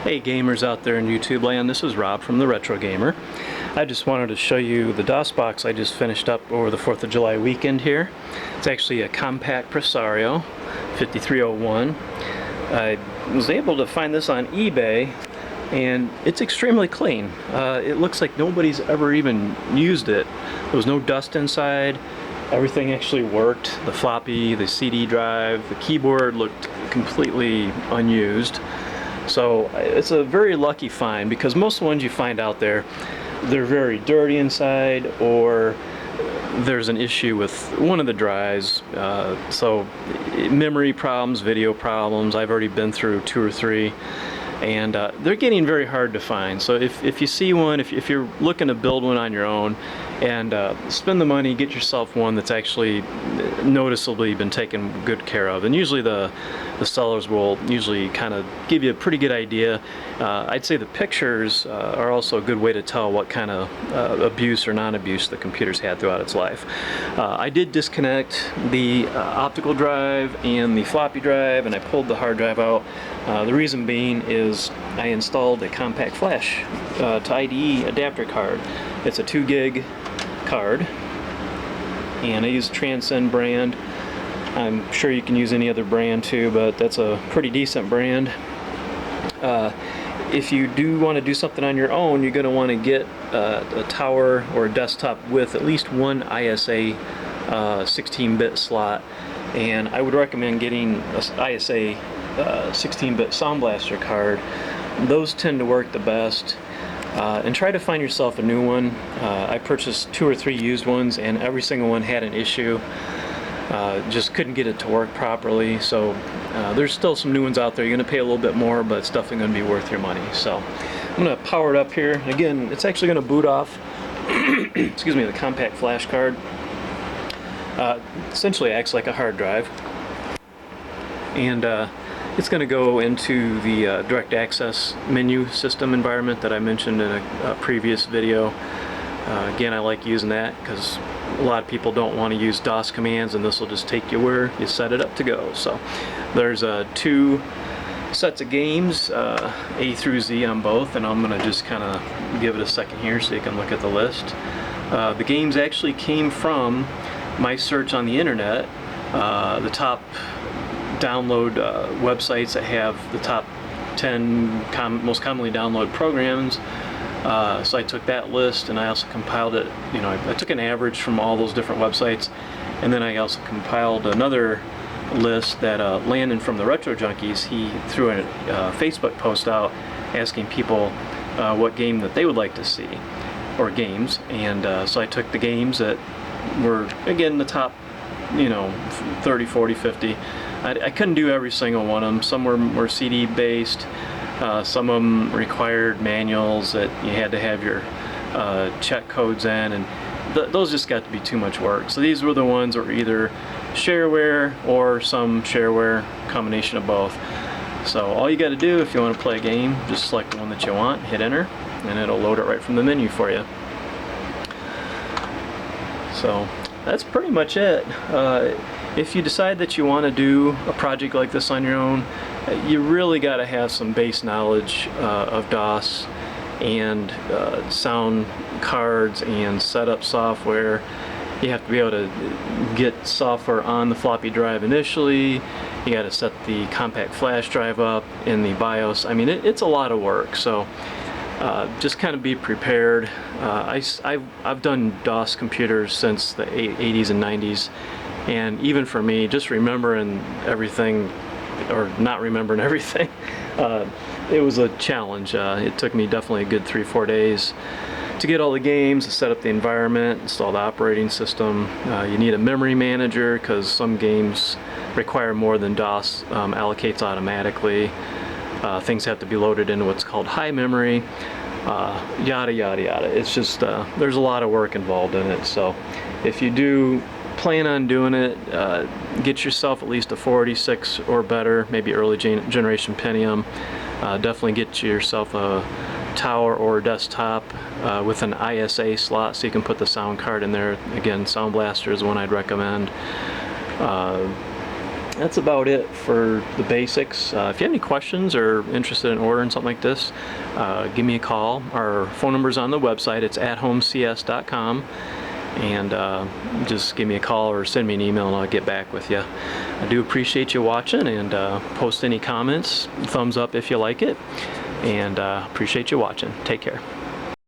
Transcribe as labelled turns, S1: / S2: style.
S1: Hey gamers out there in YouTube land, this is Rob from the Retro Gamer. I just wanted to show you the DOS box I just finished up over the 4th of July weekend here. It's actually a Compact Presario 5301. I was able to find this on eBay and it's extremely clean. It looks like nobody's ever even used it. There was no dust inside. Everything actually worked. The floppy, the CD drive, the keyboard looked completely unused. So it's a very lucky find, because most of the ones you find out there, they're very dirty inside, or there's an issue with one of the drives. So memory problems, video problems, I've already been through 2 or 3, and they're getting very hard to find. So if you see one, if you're looking to build one on your own, and spend the money, get yourself one that's actually noticeably been taken good care of. And usually the sellers will usually kind of give you a pretty good idea. I'd say the pictures are also a good way to tell what kind of abuse or non-abuse the computer's had throughout its life. I did disconnect the optical drive and the floppy drive, and I pulled the hard drive out. The reason being is I installed a Compact Flash To IDE adapter card. It's a 2 gig card, and I use Transcend brand. I'm sure you can use any other brand too, but that's a pretty decent brand. If you do want to do something on your own, you're going to want to get a tower or a desktop with at least one ISA 16-bit slot, and I would recommend getting a ISA 16-bit Soundblaster card. Those tend to work the best. And try to find yourself a new one. I purchased 2 or 3 used ones, and every single one had an issue. Just couldn't get it to work properly. So there's still some new ones out there. You're going to pay a little bit more, but it's definitely going to be worth your money. So I'm going to power it up here. Again, it's actually going to boot off excuse me, the Compact Flash card. Essentially acts like a hard drive. And it's going to go into the direct access menu system environment that I mentioned in a previous video. Again, I like using that because a lot of people don't want to use DOS commands, and this will just take you where you set it up to go. So there's 2 sets of games, A through Z on both, and I'm going to just kind of give it a second here so you can look at the list. The games actually came from my search on the internet. The top download websites that have the top 10 most commonly downloaded programs. So I took that list, and I also compiled it. You know, I took an average from all those different websites, and then I also compiled another list that Landon from the Retro Junkies, he threw a Facebook post out asking people what game that they would like to see, or games. And so I took the games that were, again, the top, you know, 30, 40, 50. I couldn't do every single one of them. Some were CD based, some of them required manuals that you had to have your check codes in, and those just got to be too much work. So these were the ones that were either shareware or some shareware, combination of both. So all you got to do if you want to play a game, just select the one that you want, hit enter, and it'll load it right from the menu for you. So that's pretty much it. If you decide that you want to do a project like this on your own, you really got to have some base knowledge of DOS and sound cards and setup software. You have to be able to get software on the floppy drive initially. You got to set the Compact Flash drive up in the BIOS. I mean, it's a lot of work. So just kind of be prepared. I've done DOS computers since the 80s and 90s. And even for me, just remembering everything, or not remembering everything, it was a challenge. It took me definitely a good 3-4 days to get all the games, to set up the environment, install the operating system. You need a memory manager because some games require more than DOS allocates automatically. Things have to be loaded into what's called high memory. Yada yada yada. It's just there's a lot of work involved in it. So if you do plan on doing it, get yourself at least a 486 or better, maybe early generation Pentium. Definitely get yourself a tower or a desktop with an ISA slot so you can put the sound card in there. Again, Soundblaster is one I'd recommend. that's about it for the basics. If you have any questions or interested in ordering something like this, give me a call. Our phone number's on the website. It's athomecs.com, and just give me a call or send me an email and I'll get back with you. I do appreciate you watching, and post any comments, thumbs up if you like it, and appreciate you watching. Take care.